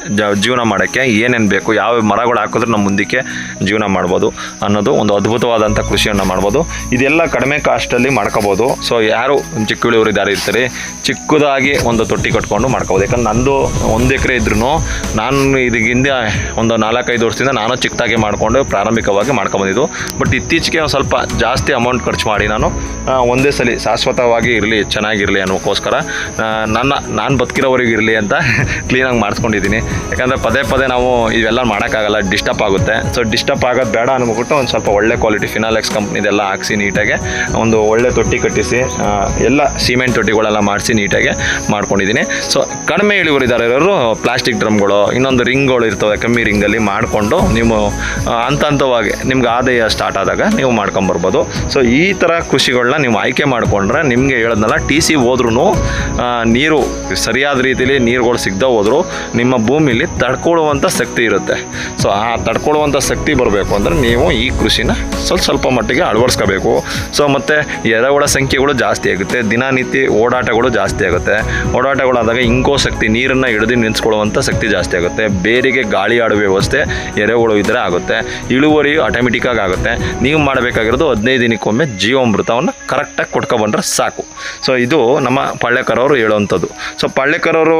ಜೀವನ ಮಾಡೋಕ್ಕೆ ಏನೇನು ಬೇಕು, ಯಾವ ಮರಗಳು ಹಾಕಿದ್ರೆ ನಮ್ಮ ಮುಂದಕ್ಕೆ ಜೀವನ ಮಾಡ್ಬೋದು ಅನ್ನೋದು ಒಂದು ಅದ್ಭುತವಾದಂಥ ಕೃಷಿಯನ್ನು ಮಾಡ್ಬೋದು. ಇದೆಲ್ಲ ಕಡಿಮೆ ಕಾಸ್ಟಲ್ಲಿ ಮಾಡ್ಕೋಬೋದು. ಸೊ ಯಾರು ಚಿಕ್ಕ ಇಳುವರಿ ದಾರಿ ಇರ್ತಾರೆ, ಚಿಕ್ಕದಾಗಿ ಒಂದು ತೊಟ್ಟಿ ಕಟ್ಕೊಂಡು ಮಾಡ್ಕೋಬೋದು. ಯಾಕಂದ್ರೆ ನಂದು 1 ಎಕರೆ ಇದ್ರೂ ನಾನು ಇದಕ್ಕಿಂತ ಒಂದು 4-5 ವರ್ಷದಿಂದ ನಾನು ಚಿಕ್ಕದಾಗಿ ಮಾಡಿಕೊಂಡು ಪ್ರಾರಂಭಿಕವಾಗಿ ಮಾಡ್ಕೊ ಮಾಡ್ಕೊಂಬಂದಿದ್ದು. ಬಟ್ ಇತ್ತೀಚೆಗೆ ಒಂದು ಸ್ವಲ್ಪ ಜಾಸ್ತಿ ಅಮೌಂಟ್ ಖರ್ಚು ಮಾಡಿ ನಾನು ಒಂದೇ ಸಲ ಶಾಶ್ವತವಾಗಿ ಇರಲಿ, ಚೆನ್ನಾಗಿರಲಿ ಅನ್ನೋಕ್ಕೋಸ್ಕರ ನಾನು ಬದುಕಿರೋವರೆಗೂ ಇರಲಿ ಅಂತ ಕ್ಲೀನಾಗಿ ಮಾಡಿಸ್ಕೊಂಡಿದ್ದೀನಿ. ಯಾಕಂದರೆ ಪದೇ ಪದೇ ನಾವು ಇವೆಲ್ಲ ಮಾಡೋಕ್ಕಾಗಲ್ಲ, ಡಿಸ್ಟರ್ಬ್ ಆಗುತ್ತೆ. ಸೊ ಡಿಸ್ಟರ್ಬ್ ಆಗೋದು ಬೇಡ ಅಂದ್ಬಿಟ್ಟು ಒಂದು ಸ್ವಲ್ಪ ಒಳ್ಳೆ ಕ್ವಾಲಿಟಿ ಫಿನಾಲೆಕ್ಸ್ ಕಂಪ್ನಿದೆಲ್ಲ ಹಾಕ್ಸಿ ನೀಟಾಗಿ ಒಂದು ಒಳ್ಳೆ ತೊಟ್ಟಿ ಕಟ್ಟಿಸಿ ಎಲ್ಲ ಸಿಮೆಂಟ್ ತೊಟ್ಟಿಗಳೆಲ್ಲ ಮಾಡಿಸಿ ನೀಟಾಗಿ ಮಾಡ್ಕೊಂಡಿದ್ದೀನಿ. ಸೊ ಕಡಿಮೆ ಇಳುವರಿದಾರ ಇರೋರು ಪ್ಲಾಸ್ಟಿಕ್ ಡ್ರಮ್ಗಳು, ಇನ್ನೊಂದು ರಿಂಗ್ಗಳು ಇರ್ತವೆ ಕಮ್ಮಿ ರಿಂಗಲ್ಲಿ ಮಾಡಿಕೊಂಡು ನೀವು ಹಂತವಾಗಿ ನಿಮ್ಗೆ ಆದಾಯ ಸ್ಟಾರ್ಟ್ ಆದಾಗ ನೀವು ಮಾಡ್ಕೊಂಬರ್ಬೋದು. ಸೊ ಈ ಥರ ಕೃಷಿಗಳನ್ನ ನೀವು ಆಯ್ಕೆ ಮಾಡಿಕೊಂಡ್ರೆ ನಿಮಗೆ ಹೇಳೋದ್ನಲ್ಲ, ಟಿ ಸಿ ಹೋದ್ರೂ ನೀರು ಸರಿಯಾದ ರೀತಿಯಲ್ಲಿ ನೀರುಗಳು ಸಿಗದೆ ಹೋದರೂ ನಿಮ್ಮ ಭೂಮಿಲಿ ತಡ್ಕೊಳ್ಳುವಂಥ ಶಕ್ತಿ ಇರುತ್ತೆ. ಸೊ ಆ ತಡ್ಕೊಳ್ಳುವಂಥ ಶಕ್ತಿ ಬರಬೇಕು ಅಂದರೆ ನೀವು ಈ ಕೃಷಿನ ಸ್ವಲ್ಪ ಮಟ್ಟಿಗೆ ಅಳವಡಿಸ್ಕೋಬೇಕು. ಸೊ ಮತ್ತು ಎರೆಹುಳ ಸಂಖ್ಯೆಗಳು ಜಾಸ್ತಿ ಆಗುತ್ತೆ, ದಿನನಿತ್ಯ ಓಡಾಟಗಳು ಜಾಸ್ತಿ ಆಗುತ್ತೆ. ಓಡಾಟಗಳಾದಾಗ ಇಂಕೋ ಶಕ್ತಿ, ನೀರನ್ನು ಹಿಡಿದು ನಿಲ್ಲಿಸ್ಕೊಳ್ಳುವಂಥ ಶಕ್ತಿ ಜಾಸ್ತಿ ಆಗುತ್ತೆ. ಬೇರಿಗೆ ಗಾಳಿ ಆಡುವ ವ್ಯವಸ್ಥೆ ಎರೆಹುಳು ಇದ್ದರೆ ಆಗುತ್ತೆ. ಇಳುವರಿಯು ಆಟೋಮೆಟಿಕ್ಕಾಗಿ ಆಗುತ್ತೆ. ನೀವು ಮಾಡಬೇಕಾಗಿರೋದು 15 ದಿನಕ್ಕೊಮ್ಮೆ ಜೀವಾಮೃತವನ್ನು ಕರೆಕ್ಟಾಗಿ ಕೊಟ್ಕೊಬಂದ್ರೆ ಸಾಕು. ಸೊ ಇದು ನಮ್ಮ ಪಳ್ಳೆಕರವರು ಹೇಳುವಂಥದ್ದು. ಸೊ ಪಳ್ಳೆಕರವರು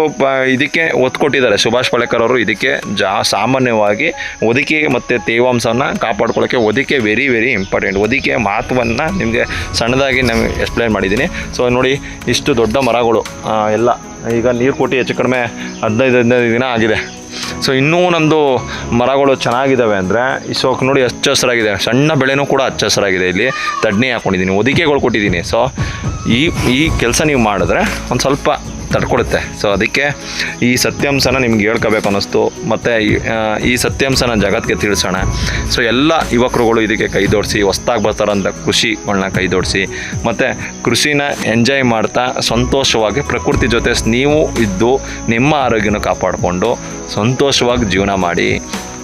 ಇದಕ್ಕೆ ಒತ್ತು ಕೊಟ್ಟಿದ್ದಾರೆ, ಸುಭಾಷ್ ಪಳ್ಳೆಕರ್ ಅವರು ಇದಕ್ಕೆ ಸಾಮಾನ್ಯವಾಗಿ ಒದಿಕೆ ಮತ್ತು ತೇವಾಂಶವನ್ನು ಕಾಪಾಡ್ಕೊಳ್ಳೋಕ್ಕೆ ಒದಿಕೆ ವೆರಿ ವೆರಿ ಇಂಪಾರ್ಟೆಂಟ್. ಒದಿಕೆ ಮಹತ್ವವನ್ನು ನಿಮಗೆ ಸಣ್ಣದಾಗಿ ನಾನು ಎಕ್ಸ್ಪ್ಲೈನ್ ಮಾಡಿದ್ದೀನಿ. ಸೊ ನೋಡಿ, ಇಷ್ಟು ದೊಡ್ಡ ಮರಗಳು ಎಲ್ಲ ಈಗ ನೀರು ಕೊಟ್ಟು ಹೆಚ್ಚು ಕಡಿಮೆ 15 ದಿನ ಆಗಿದೆ. ಸೊ ಇನ್ನೂ ನಮ್ಮದು ಮರಗಳು ಚೆನ್ನಾಗಿದ್ದಾವೆ ಅಂದರೆ ಸೋಕ್ ನೋಡಿ ಹಚ್ಚ ಹಸಿರಾಗಿದೆ, ಸಣ್ಣ ಬೆಳೆನೂ ಕೂಡ ಹಚ್ಚ ಹಸಿರಾಗಿದೆ. ಇಲ್ಲಿ ತಡ್ನಿ ಹಾಕ್ಕೊಂಡಿದ್ದೀನಿ, ಒದಿಕೆಗಳು ಕೊಟ್ಟಿದ್ದೀನಿ. ಸೊ ಈ ಕೆಲಸ ನೀವು ಮಾಡಿದ್ರೆ ಒಂದು ಸ್ವಲ್ಪ ತಡ್ಕೊಳುತ್ತೆ. ಸೊ ಅದಕ್ಕೆ ಈ ಸತ್ಯಾಂಶನ ನಿಮ್ಗೆ ಹೇಳ್ಕೋಬೇಕು ಅನ್ನಿಸ್ತು, ಮತ್ತು ಈ ಸತ್ಯಾಂಶನ ಜಗತ್ತಿಗೆ ತಿಳಿಸೋಣ. ಸೊ ಎಲ್ಲ ಯುವಕರುಗಳು ಇದಕ್ಕೆ ಕೈದೋಡಿಸಿ, ಹೊಸ್ದಾಗಿ ಬರ್ತಾರಂಥ ಕೃಷಿಗಳನ್ನ ಕೈದೋಡಿಸಿ, ಮತ್ತು ಕೃಷಿನ ಎಂಜಾಯ್ ಮಾಡ್ತಾ ಸಂತೋಷವಾಗಿ ಪ್ರಕೃತಿ ಜೊತೆ ನೀವು ಇದ್ದು ನಿಮ್ಮ ಆರೋಗ್ಯನ ಕಾಪಾಡಿಕೊಂಡು ಸಂತೋಷವಾಗಿ ಜೀವನ ಮಾಡಿ.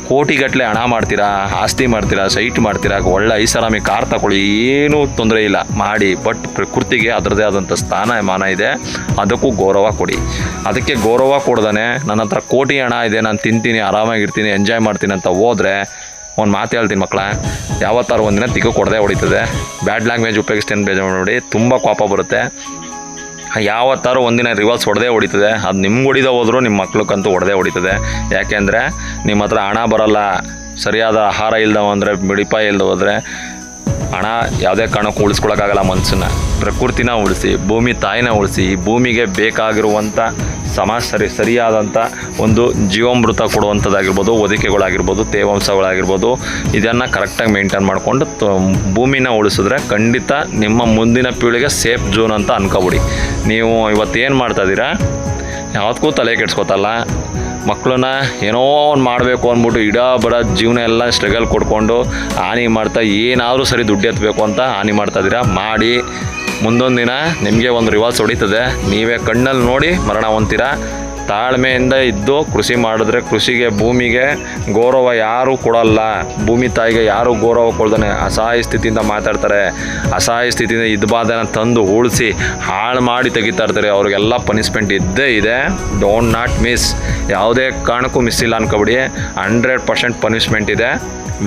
ಕೋಟಿಗಟ್ಟಲೆ ಹಣ ಮಾಡ್ತೀರಾ, ಆಸ್ತಿ ಮಾಡ್ತೀರಾ, ಸೈಟ್ ಮಾಡ್ತೀರಾ, ಒಳ್ಳೆ ಐಷಾರಾಮಿ ಕಾರ್ ತಗೊಳ್ಳಿ, ಏನೂ ತೊಂದರೆ ಇಲ್ಲ ಮಾಡಿ. ಬಟ್ ಪ್ರಕೃತಿಗೆ ಅದರದೇ ಆದಂಥ ಸ್ಥಾನಮಾನ ಇದೆ, ಅದಕ್ಕೂ ಗೌರವ ಕೊಡಿ. ಅದಕ್ಕೆ ಗೌರವ ಕೊಡ್ದಾನೆ ನನ್ನ ಹತ್ರ ಕೋಟಿ ಹಣ ಇದೆ, ನಾನು ತಿಂತೀನಿ, ಆರಾಮಾಗಿರ್ತೀನಿ, ಎಂಜಾಯ್ ಮಾಡ್ತೀನಿ ಅಂತ ಹೋದರೆ ಒಂದು ಮಾತು ಹೇಳ್ತೀನಿ ಮಕ್ಕಳ, ಯಾವತ್ತಾರು ಒಂದಿನ ತಿಕ್ಕ ಕೊಡದೆ ಹೊಡಿತದೆ. ಬ್ಯಾಡ್ ಲ್ಯಾಂಗ್ವೇಜ್ ಉಪಯೋಗಿಸ್ತೇನೆ ಬೇಜಾರು ನೋಡಿ, ತುಂಬ ಕೋಪ ಬರುತ್ತೆ. ಯಾವತ್ತಾರು ಒಂದಿನ ರಿವರ್ಸ್ ಹೊಡೆದೇ ಹೊಡಿತದೆ. ಅದು ನಿಮ್ಗೆ ಹೊಡಿದ ಹೋದರೂ ನಿಮ್ಮ ಮಕ್ಳಿಗಂತೂ ಹೊಡೆದೇ ಹೊಡಿತದೆ. ಯಾಕೆಂದರೆ ನಿಮ್ಮ ಹತ್ರ ಹಣ ಬರೋಲ್ಲ, ಸರಿಯಾದ ಆಹಾರ ಇಲ್ದವ ಅಂದರೆ, ಮಿಡಿಪಾಯಿ ಇಲ್ದ ಹೋದರೆ ಹಣ ಯಾವುದೇ ಕಾರಣಕ್ಕೂ ಉಳಿಸ್ಕೊಳಕ್ಕಾಗಲ್ಲ. ಮನಸ್ಸನ್ನ, ಪ್ರಕೃತಿನ ಉಳಿಸಿ, ಭೂಮಿ ತಾಯಿನ ಉಳಿಸಿ, ಈ ಭೂಮಿಗೆ ಬೇಕಾಗಿರುವಂಥ ಸರಿಯಾದಂಥ ಒಂದು ಜೀವಾಮೃತ ಕೊಡುವಂಥದ್ದಾಗಿರ್ಬೋದು, ಒದಿಕೆಗಳಾಗಿರ್ಬೋದು, ತೇವಾಂಶಗಳಾಗಿರ್ಬೋದು, ಇದನ್ನು ಕರೆಕ್ಟಾಗಿ ಮೇಂಟೈನ್ ಮಾಡಿಕೊಂಡು ಭೂಮಿನ ಉಳಿಸಿದ್ರೆ ಖಂಡಿತ ನಿಮ್ಮ ಮುಂದಿನ ಪೀಳಿಗೆ ಸೇಫ್ ಝೋನ್ ಅಂತ ಅನ್ಕೊಬಿಡಿ. ನೀವು ಇವತ್ತೇನು ಮಾಡ್ತಾಯಿದ್ದೀರಾ, ಯಾವುದಕ್ಕೂ ತಲೆ ಕೆಡ್ಸ್ಕೊತಲ್ಲ. ಮಕ್ಕಳನ್ನ ಏನೋ ಒಂದು ಮಾಡಬೇಕು ಅಂದ್ಬಿಟ್ಟು ಬರೋ ಜೀವನ ಎಲ್ಲ ಸ್ಟ್ರಗಲ್ ಕೊಡ್ಕೊಂಡು ಹಾನಿ ಮಾಡ್ತಾ, ಏನಾದರೂ ಸರಿ ದುಡ್ಡು ಎತ್ತಬೇಕು ಅಂತ ಹಾನಿ ಮಾಡ್ತಾಯಿದ್ದೀರಾ. ಮಾಡಿ, ಮುಂದೊಂದು ದಿನ ನಿಮಗೆ ಒಂದು ರಿವಾಲ್ಸ್ ಹೊಡಿತದೆ, ನೀವೇ ಕಣ್ಣಲ್ಲಿ ನೋಡಿ ಮರಣ ಹೊಂತೀರ. ತಾಳ್ಮೆಯಿಂದ ಇದ್ದು ಕೃಷಿ ಮಾಡಿದ್ರೆ ಕೃಷಿಗೆ, ಭೂಮಿಗೆ ಗೌರವ ಯಾರೂ ಕೊಡಲ್ಲ. ಭೂಮಿ ತಾಯಿಗೆ ಯಾರೂ ಗೌರವ ಕೊಡ್ದಾನೆ ಅಸಹಾಯ ಸ್ಥಿತಿಯಿಂದ ಮಾತಾಡ್ತಾರೆ. ಅಸಹಾಯ ಸ್ಥಿತಿಯಿಂದ ಇದ್ಬಾದನ ತಂದು ಉಳಿಸಿ ಹಾಳು ಮಾಡಿ ತೆಗಿತಾ ಇರ್ತಾರೆ. ಅವ್ರಿಗೆಲ್ಲ ಪನಿಷ್ಮೆಂಟ್ ಇದ್ದೇ ಇದೆ. ಡೋಂಟ್ ನಾಟ್ ಮಿಸ್, ಯಾವುದೇ ಕಾರಣಕ್ಕೂ ಮಿಸ್ ಇಲ್ಲ ಅನ್ಕೊಬಿಡಿ. 100% ಪನಿಷ್ಮೆಂಟ್ ಇದೆ.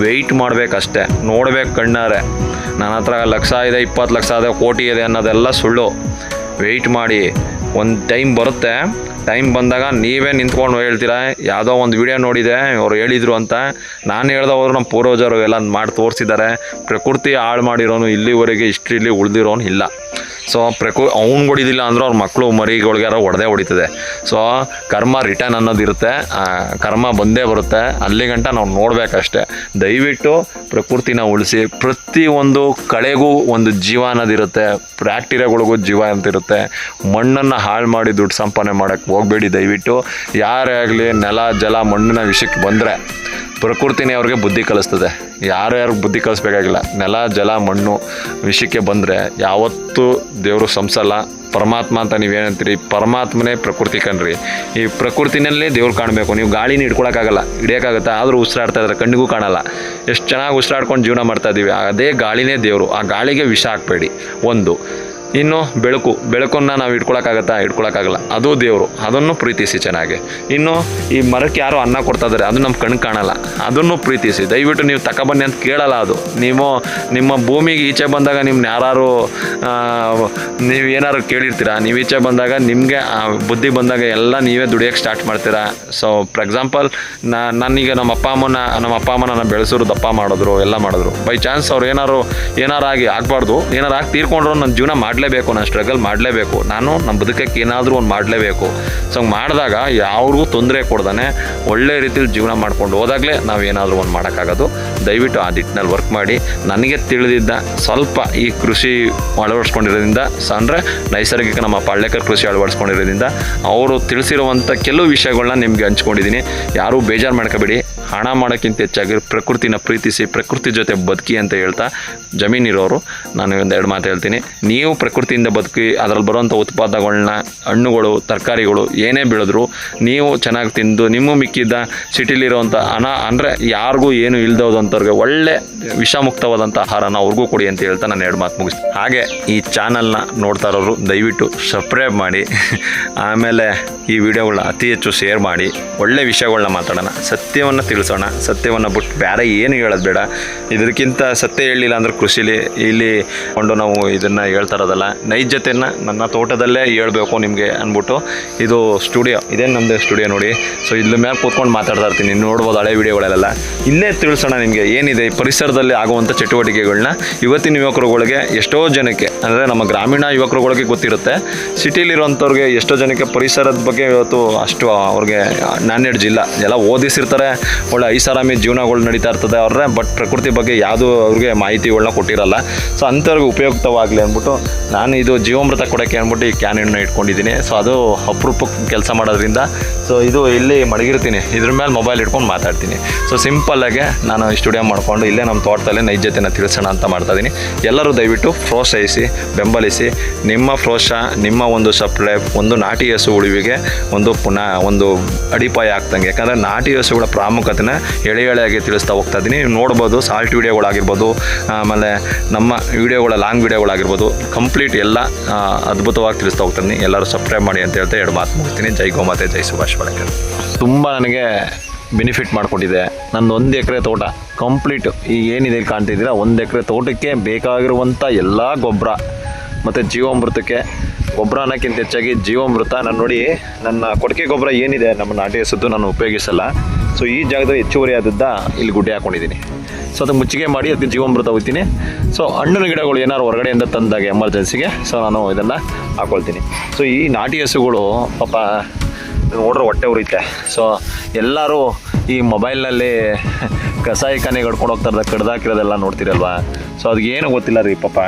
ವೆಯ್ಟ್ ಮಾಡಬೇಕಷ್ಟೇ, ನೋಡ್ಬೇಕು ಕಣ್ಣಾರೆ. ನನ್ನ ಹತ್ರ ಲಕ್ಷ ಇದೆ, 20 ಲಕ್ಷ ಇದೆ, ಕೋಟಿ ಇದೆ ಅನ್ನೋದೆಲ್ಲ ಸುಳ್ಳು. ವೆಯ್ಟ್ ಮಾಡಿ, ಒಂದು ಟೈಮ್ ಬರುತ್ತೆ. ಟೈಮ್ ಬಂದಾಗ ನೀವೇ ನಿಂತ್ಕೊಂಡು ಹೇಳ್ತೀರಾ, ಯಾವುದೋ ಒಂದು ವಿಡಿಯೋ ನೋಡಿದೆ ಅವ್ರು ಹೇಳಿದರು ಅಂತ. ನಾನು ಹೇಳ್ದವರು ನಮ್ಮ ಪೂರ್ವಜರು ಎಲ್ಲ ಮಾಡಿ ತೋರಿಸಿದ್ದಾರೆ. ಪ್ರಕೃತಿ ಹಾಳು ಮಾಡಿರೋನು ಇಲ್ಲಿವರೆಗೆ ಹಿಸ್ಟ್ರಿಲಿ ಉಳಿದಿರೋನು ಇಲ್ಲ. ಸೊ ಅವ್ನು ಹೊಡಿದಿಲ್ಲ ಅಂದ್ರೆ ಅವ್ರ ಮಕ್ಕಳು ಮರಿಗಳಿಗಾರ ಹೊಡೆದೇ ಹೊಡಿತದೆ. ಸೊ ಕರ್ಮ ರಿಟರ್ನ್ ಅನ್ನೋದಿರುತ್ತೆ, ಕರ್ಮ ಬಂದೇ ಬರುತ್ತೆ. ಅಲ್ಲಿ ಗಂಟ ನಾವು ನೋಡಬೇಕಷ್ಟೆ. ದಯವಿಟ್ಟು ಪ್ರಕೃತಿನ ಉಳಿಸಿ. ಪ್ರತಿಯೊಂದು ಕಳೆಗೂ ಒಂದು ಜೀವ ಅನ್ನೋದಿರುತ್ತೆ, ಬ್ಯಾಕ್ಟೀರಿಯಾಗಳಿಗೂ ಜೀವ ಅಂತಿರುತ್ತೆ. ಮಣ್ಣನ್ನು ಹಾಳು ಮಾಡಿ ದುಡ್ಡು ಸಂಪಾದನೆ ಮಾಡೋಕ್ಕೆ ಹೋಗಬೇಡಿ ದಯವಿಟ್ಟು. ಯಾರೇ ಆಗಲಿ ನೆಲ ಜಲ ಮಣ್ಣಿನ ವಿಷಯಕ್ಕೆ ಬಂದರೆ ಪ್ರಕೃತಿನೇ ಅವ್ರಿಗೆ ಬುದ್ಧಿ ಕಲಿಸ್ತದೆ. ಯಾರ್ಯಾರು ಬುದ್ಧಿ ಕಲಿಸ್ಬೇಕಾಗಿಲ್ಲ. ನೆಲ ಜಲ ಮಣ್ಣು ವಿಷಯಕ್ಕೆ ಬಂದರೆ ಯಾವತ್ತೂ ದೇವರು ಸಂಸಲ್ಲ. ಪರಮಾತ್ಮ ಅಂತ ನೀವೇನಂತೀರಿ, ಪರಮಾತ್ಮನೇ ಪ್ರಕೃತಿ ಕಣ್ರಿ. ಈ ಪ್ರಕೃತಿನಲ್ಲೇ ದೇವ್ರು ಕಾಣಬೇಕು. ನೀವು ಗಾಳಿನ ಹಿಡ್ಕೊಳಕ್ಕಾಗಲ್ಲ, ಹಿಡಿಯೋಕ್ಕಾಗುತ್ತೆ, ಆದರೂ ಉಸಿರಾಡ್ತಾ ಇದ್ದಾರೆ, ಕಣ್ಣಿಗೂ ಕಾಣಲ್ಲ. ಎಷ್ಟು ಚೆನ್ನಾಗಿ ಉಸಿರಾಡ್ಕೊಂಡು ಜೀವನ ಮಾಡ್ತಾಯಿದ್ದೀವಿ. ಅದೇ ಗಾಳಿನೇ ದೇವರು. ಆ ಗಾಳಿಗೆ ವಿಷ ಹಾಕಬೇಡಿ. ಒಂದು ಇನ್ನು ಬೆಳಕನ್ನು ನಾವು ಇಟ್ಕೊಳಕ್ಕಾಗಲ್ಲ, ಅದು ದೇವರು, ಅದನ್ನು ಪ್ರೀತಿಸಿ ಚೆನ್ನಾಗಿ. ಇನ್ನು ಈ ಮರಕ್ಕೆ ಯಾರೋ ಅನ್ನ ಕೊಡ್ತಾ ಇದ್ದಾರೆ, ಅದು ನಮ್ಮ ಕಣ್ಣು ಕಾಣಲ್ಲ, ಅದನ್ನು ಪ್ರೀತಿಸಿ. ದಯವಿಟ್ಟು ನೀವು ತಗೊಬನ್ನಿ ಅಂತ ಕೇಳಲ್ಲ. ಅದು ನೀವು ನಿಮ್ಮ ಭೂಮಿಗೆ ಈಚೆ ಬಂದಾಗ ನಿಮ್ಮನ್ನ ಯಾರು ನೀವು ಏನಾದ್ರು ಕೇಳಿರ್ತೀರಾ, ನೀವು ಈಚೆ ಬಂದಾಗ ನಿಮಗೆ ಬುದ್ಧಿ ಬಂದಾಗ ಎಲ್ಲ ನೀವೇ ದುಡಿಯೋಕ್ಕೆ ಸ್ಟಾರ್ಟ್ ಮಾಡ್ತೀರಾ. ಸೊ ಫಾರ್ ಎಕ್ಸಾಂಪಲ್ ನಾನೀಗ ನಮ್ಮ ಅಪ್ಪ ಅಮ್ಮ ನನ್ನ ಬೆಳೆಸೋರು, ದಪ್ಪ ಮಾಡಿದ್ರು, ಎಲ್ಲ ಮಾಡಿದ್ರು. ಬೈ ಚಾನ್ಸ್ ಅವ್ರು ಏನಾರು ಆಗಬಾರ್ದು, ಏನಾರು ಆಗಿ ತೀರ್ಕೊಂಡ್ರು ನನ್ನ ಜೀವನ ಮಾಡಲೇಬೇಕು, ನಾನು ಸ್ಟ್ರಗಲ್ ಮಾಡಲೇಬೇಕು, ನಾನು ನಮ್ಮ ಬದುಕಕ್ಕೆ ಏನಾದರೂ ಒಂದು ಮಾಡಲೇಬೇಕು. ಸೊ ಮಾಡಿದಾಗ ಯಾರಿಗೂ ತೊಂದರೆ ಕೊಡ್ದಾನೆ ಒಳ್ಳೆ ರೀತಿಲಿ ಜೀವನ ಮಾಡ್ಕೊಂಡು ಹೋದಾಗಲೇ ನಾವು ಏನಾದರೂ ಒಂದು ಮಾಡೋಕ್ಕಾಗೋದು. ದಯವಿಟ್ಟು ಆ ನಿಟ್ಟಿನಲ್ಲಿ ವರ್ಕ್ ಮಾಡಿ. ನನಗೆ ತಿಳಿದಿದ್ದ ಸ್ವಲ್ಪ ಈ ಕೃಷಿ ಅಳವಡಿಸ್ಕೊಂಡಿರೋದ್ರಿಂದ, ಅಂದರೆ ನೈಸರ್ಗಿಕ ನಮ್ಮ ಪಾಳ್ಯಕರ್ ಕೃಷಿ ಅಳವಡಿಸ್ಕೊಂಡಿರೋದ್ರಿಂದ ಅವರು ತಿಳಿಸಿರುವಂಥ ಕೆಲವು ವಿಷಯಗಳನ್ನ ನಿಮಗೆ ಹಂಚ್ಕೊಂಡಿದ್ದೀನಿ. ಯಾರೂ ಬೇಜಾರು ಮಾಡ್ಕೋಬೇಡಿ. ಹಣ ಮಾಡೋಕ್ಕಿಂತ ಹೆಚ್ಚಾಗಿ ಪ್ರಕೃತಿನ ಪ್ರೀತಿಸಿ, ಪ್ರಕೃತಿ ಜೊತೆ ಬದುಕಿ ಅಂತ ಹೇಳ್ತಾ, ಜಮೀನಿರೋರು ನಾನು ಒಂದೆರಡು ಮಾತು ಹೇಳ್ತೀನಿ. ನೀವು ಪ್ರಕೃತಿಯಿಂದ ಬದುಕಿ ಅದರಲ್ಲಿ ಬರುವಂಥ ಉತ್ಪಾದಗಳನ್ನ, ಹಣ್ಣುಗಳು, ತರಕಾರಿಗಳು ಏನೇ ಬೆಳೆದ್ರು ನೀವು ಚೆನ್ನಾಗಿ ತಿಂದು, ನಿಮ್ಮ ಮಿಕ್ಕಿದ್ದ ಸಿಟಿಲಿರೋವಂಥ ಹಣ ಅಂದರೆ ಯಾರಿಗೂ ಏನು ಇಲ್ದೋದಂಥವ್ರಿಗೆ ಒಳ್ಳೆ ವಿಷಮುಕ್ತವಾದಂಥ ಆಹಾರನ ಅವ್ರಿಗೂ ಕೊಡಿ ಅಂತ ಹೇಳ್ತಾ ನಾನು ಎರಡು ಮಾತು ಮುಗಿಸ್ತೀನಿ. ಹಾಗೆ ಈ ಚಾನಲ್ನ ನೋಡ್ತಾ ಇರೋರು ದಯವಿಟ್ಟು ಸಬ್ಸ್ಕ್ರೈಬ್ ಮಾಡಿ, ಆಮೇಲೆ ಈ ವಿಡಿಯೋಗಳನ್ನ ಅತಿ ಹೆಚ್ಚು ಶೇರ್ ಮಾಡಿ. ಒಳ್ಳೆ ವಿಷಯಗಳನ್ನ ಮಾತಾಡೋಣ, ಸತ್ಯವನ್ನು ತಿಳಿಸೋಣ. ಸತ್ಯವನ್ನು ಬಿಟ್ಟು ಬೇರೆ ಏನು ಹೇಳೋದು ಬೇಡ. ಇದಕ್ಕಿಂತ ಸತ್ಯ ಹೇಳಿಲ್ಲ ಅಂದ್ರೆ ಕೃಷಿಲಿ ಇಲ್ಲಿ ಕೊಂಡು ನಾವು ಇದನ್ನು ಹೇಳ್ತಾ ಇರೋದಲ್ಲ, ನೈಜತೆಯನ್ನು ನನ್ನ ತೋಟದಲ್ಲೇ ಹೇಳ್ಬೇಕು ನಿಮಗೆ ಅಂದ್ಬಿಟ್ಟು ಇದು ಸ್ಟುಡಿಯೋ, ಇದೇನು ನಮ್ಮದು ಸ್ಟುಡಿಯೋ ನೋಡಿ. ಸೊ ಇಲ್ಲಿ ಮೇಲೆ ಕೂತ್ಕೊಂಡು ಮಾತಾಡ್ತಾ ಇರ್ತೀನಿ, ನೋಡ್ಬೋದು ಹಳೆ ವಿಡಿಯೋಗಳೆಲ್ಲ. ಇಲ್ಲೇ ತಿಳಿಸೋಣ ನಿಮಗೆ ಏನಿದೆ ಈ ಪರಿಸರದಲ್ಲಿ ಆಗುವಂಥ ಚಟುವಟಿಕೆಗಳನ್ನ. ಇವತ್ತಿನ ಯುವಕರುಗಳಿಗೆ ಎಷ್ಟೋ ಜನಕ್ಕೆ, ಅಂದರೆ ನಮ್ಮ ಗ್ರಾಮೀಣ ಯುವಕರುಗಳಿಗೆ ಗೊತ್ತಿರುತ್ತೆ, ಸಿಟಿಲಿರೋಂಥವ್ರಿಗೆ ಎಷ್ಟೋ ಜನಕ್ಕೆ ಪರಿಸರದ ಬಗ್ಗೆ ಇವತ್ತು ಅಷ್ಟು ಅವ್ರಿಗೆ ನಾಲೆಡ್ಜ್ ಇಲ್ಲ. ಎಲ್ಲ ಓದಿಸಿರ್ತಾರೆ, ಒಳ್ಳೆ ಐಷಾರಾಮಿ ಜೀವನಗಳು ನಡೀತಾ ಇರ್ತದೆ ಅವ್ರೆ, ಬಟ್ ಪ್ರಕೃತಿ ಬಗ್ಗೆ ಯಾವುದೂ ಅವ್ರಿಗೆ ಮಾಹಿತಿಗಳನ್ನ ಕೊಟ್ಟಿರಲ್ಲ. ಸೊ ಅಂಥವ್ರಿಗೆ ಉಪಯುಕ್ತವಾಗಲಿ ಅಂದ್ಬಿಟ್ಟು ನಾನು ಇದು ಜೀವಾಮೃತ ಕೊಡೋಕ್ಕೆ ಅಂದ್ಬಿಟ್ಟು ಈ ಕ್ಯಾನನ್ನು ಇಟ್ಕೊಂಡಿದ್ದೀನಿ. ಸೊ ಅದು ಅಪರೂಪಕ್ಕೆ ಕೆಲಸ ಮಾಡೋದ್ರಿಂದ, ಸೊ ಇದು ಇಲ್ಲಿ ಮಡಗಿರ್ತೀನಿ, ಇದ್ರ ಮೇಲೆ ಮೊಬೈಲ್ ಇಟ್ಕೊಂಡು ಮಾತಾಡ್ತೀನಿ. ಸೊ ಸಿಂಪಲ್ಲಾಗೆ ನಾನು ಸ್ಟುಡಿಯೋ ಮಾಡಿಕೊಂಡು ಇಲ್ಲೇ ನಮ್ಮ ತೋಟದಲ್ಲೇ ನೈಜತೆಯನ್ನು ತಿಳಿಸೋಣ ಅಂತ ಮಾಡ್ತಾಯಿದ್ದೀನಿ. ಎಲ್ಲರೂ ದಯವಿಟ್ಟು ಪ್ರೋತ್ಸಾಹಿಸಿ, ಬೆಂಬಲಿಸಿ. ನಿಮ್ಮ ಪ್ರೋತ್ಸಾಹ, ನಿಮ್ಮ ಒಂದು ಸಬ್ಸ್ಕ್ರೈಬ್ ಒಂದು ನಾಟಿ ಹಸು ಉಳಿವಿಗೆ ಒಂದು ಅಡಿಪಾಯ ಆಗ್ತಂಗೆ. ಯಾಕಂದರೆ ನಾಟಿ ಹಸುಗಳ ಪ್ರಾಮುಖ್ಯತೆನ ಎಳೆಯಾಗಿ ತಿಳಿಸ್ತಾ ಹೋಗ್ತಾ ಇದ್ದೀನಿ. ನೀವು ನೋಡ್ಬೋದು, ಸಾಲ್ಟ್ ವೀಡಿಯೋಗಳಾಗಿರ್ಬೋದು, ಆಮೇಲೆ ನಮ್ಮ ವೀಡಿಯೋಗಳ ಲಾಂಗ್ ವೀಡಿಯೋಗಳಾಗಿರ್ಬೋದು, ಕಂಪ್ಲೀಟ್ ಎಲ್ಲ ಅದ್ಭುತವಾಗಿ ತಿಳಿಸ್ತಾ ಹೋಗ್ತೀನಿ. ಎಲ್ಲರೂ ಸಬ್ಸ್ಕ್ರೈಬ್ ಮಾಡಿ ಅಂತ ಹೇಳ್ತಾ ಎರಡು ಮಾತು ಮುಗಿಸ್ತೀನಿ. ಜೈ ಗೋಮಾತೆ, ಜೈ ಸುಭಾಷ್ ಪಾಳೇಕರ್. ತುಂಬ ನನಗೆ ಬೆನಿಫಿಟ್ ಮಾಡಿಕೊಟ್ಟಿದೆ. ನಂದು 1 ಎಕರೆ ತೋಟ ಕಂಪ್ಲೀಟು ಈಗ ಏನಿದೆ ಕಾಣ್ತಿದ್ದೀರಾ, 1 ಎಕರೆ ತೋಟಕ್ಕೆ ಬೇಕಾಗಿರುವಂಥ ಎಲ್ಲ ಗೊಬ್ಬರ ಮತ್ತು ಜೀವಾಮೃತಕ್ಕೆ ಗೊಬ್ಬರ ಅನ್ನೋಕ್ಕಿಂತ ಹೆಚ್ಚಾಗಿ ಜೀವಾಮೃತ. ನಾನು ನೋಡಿ, ನನ್ನ ಕೊಟ್ಟಿಗೆ ಗೊಬ್ಬರ ಏನಿದೆ ನಮ್ಮ ನಾಟಿ ಹಸುದ್ದು ನಾನು ಉಪಯೋಗಿಸಲ್ಲ. ಸೊ ಈ ಜಾಗದಲ್ಲಿ ಹೆಚ್ಚುವರಿ ಆದದ್ದ ಇಲ್ಲಿ ಗುಡ್ಡೆ ಹಾಕ್ಕೊಂಡಿದ್ದೀನಿ. ಸೊ ಅದು ಮುಚ್ಚಿಗೆ ಮಾಡಿ ಅದಕ್ಕೆ ಜೀವಾಮೃತ ಹೋಗ್ತೀನಿ. ಸೊ ಹಣ್ಣಿನ ಗಿಡಗಳು ಏನಾದ್ರು ಹೊರಗಡೆಯಿಂದ ತಂದಾಗ ಎಮರ್ಜೆನ್ಸಿಗೆ ಸೊ ನಾನು ಇದನ್ನು ಹಾಕ್ಕೊಳ್ತೀನಿ. ಸೊ ಈ ನಾಟಿ ಹಸುಗಳು ಪಾಪ ನೋಡ್ರೆ ಹೊಟ್ಟೆ ಉರಿತೆ. ಸೊ ಎಲ್ಲರೂ ಈ ಮೊಬೈಲ್ನಲ್ಲಿ ಕಸಾಯಿಖಾನೆಗೆ ಕಡ್ಕೊಂಡು ಹೋಗ್ತಾರದ ಕಡ್ದಾಕಿರೋದೆಲ್ಲ ನೋಡ್ತೀರಲ್ವಾ. ಸೊ ಅದಕ್ಕೇನು ಗೊತ್ತಿಲ್ಲ ರೀ ಪಾಪ,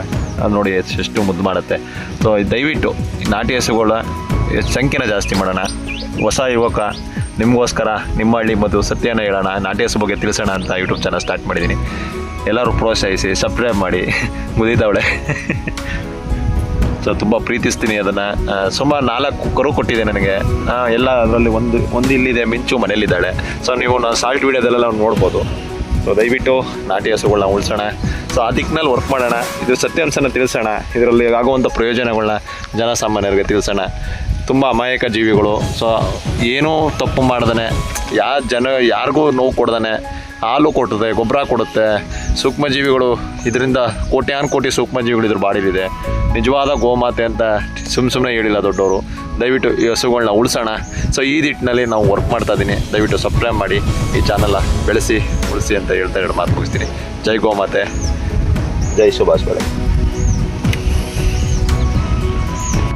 ಅದು ನೋಡಿ ಎಷ್ಟು ಮುದ್ದು ಮಾಡುತ್ತೆ. ಸೊ ದಯವಿಟ್ಟು ನಾಟಿ ಹಸುಗಳ ಸಂಖ್ಯೆನ ಜಾಸ್ತಿ ಮಾಡೋಣ. ಹೊಸ ಯುವಕ ನಿಮಗೋಸ್ಕರ ನಿಮ್ಮ ಹಳ್ಳಿ ಮದ್ದು ಸತ್ಯನ ಹೇಳೋಣ, ನಾಟಿ ಹಸು ಬಗ್ಗೆ ತಿಳಿಸೋಣ ಅಂತ ಯೂಟ್ಯೂಬ್ ಚಾನಲ್ ಸ್ಟಾರ್ಟ್ ಮಾಡಿದ್ದೀನಿ. ಎಲ್ಲರೂ ಪ್ರೋತ್ಸಾಹಿಸಿ, ಸಬ್ಸ್ಕ್ರೈಬ್ ಮಾಡಿ. ಮುದಿದವಳೆ ಸೊ ತುಂಬ ಪ್ರೀತಿಸ್ತೀನಿ ಅದನ್ನು. ಸುಮಾರು 4 ಕರು ಕೊಟ್ಟಿದೆ ನನಗೆ. ಎಲ್ಲ ಅದರಲ್ಲಿ ಒಂದು ಇಲ್ಲಿದೆ, ಮಿಂಚು ಮನೇಲಿದ್ದಾಳೆ. ಸೊ ನೀವು ನಾನು ಸಾಲ್ಟ್ ವೀಡಿಯೋದಲ್ಲೆಲ್ಲ ನೋಡ್ಬೋದು. ಸೊ ದಯವಿಟ್ಟು ನಾಟಿ ಹಸುಗಳನ್ನ ಉಳಿಸೋಣ. ಸೊ ಆ ದಿಕ್ಕಿನಲ್ಲಿ ವರ್ಕ್ ಮಾಡೋಣ. ಇದು ಸತ್ಯಾಂಶನ ತಿಳಿಸೋಣ, ಇದರಲ್ಲಿ ಆಗುವಂಥ ಪ್ರಯೋಜನಗಳನ್ನ ಜನಸಾಮಾನ್ಯರಿಗೆ ತಿಳಿಸೋಣ. ತುಂಬ ಅಮಾಯಕ ಜೀವಿಗಳು. ಸೊ ಏನೂ ತಪ್ಪು ಮಾಡ್ದೇ, ಯಾರಿಗೂ ನೋವು ಕೊಡ್ದೇ ಹಾಲು ಕೊಡುತ್ತೆ, ಗೊಬ್ಬರ ಕೊಡುತ್ತೆ. ಸೂಕ್ಷ್ಮಜೀವಿಗಳು, ಇದರಿಂದ ಕೋಟಿ ಸೂಕ್ಷ್ಮಜೀವಿಗಳು ಇದ್ರ ಬಾಡಿಲಿದೆ. ನಿಜವಾದ ಗೋಮಾತೆ ಅಂತ ಸುಮ್ಮನೆ ಹೇಳಿಲ್ಲ ದೊಡ್ಡವರು. ದಯವಿಟ್ಟು ಈ ಹಸುಗಳನ್ನ ಉಳಿಸೋಣ. ಸೊ ಈ ನಿಟ್ಟಿನಲ್ಲಿ ನಾವು ವರ್ಕ್ ಮಾಡ್ತಾ ಇದ್ದೀನಿ. ದಯವಿಟ್ಟು ಸಬ್ಸ್ಕ್ರೈಬ್ ಮಾಡಿ, ಈ ಚಾನಲ್ನ ಬೆಳೆಸಿ ಉಳಿಸಿ ಅಂತ ಹೇಳ್ತಾ ಎರಡು ಮಾತು ಮುಗಿಸ್ತೀನಿ. ಜೈ ಗೋಮಾತೆ, ಜೈ ಸುಭಾಷ್ ಪಾಳೇಕರ್.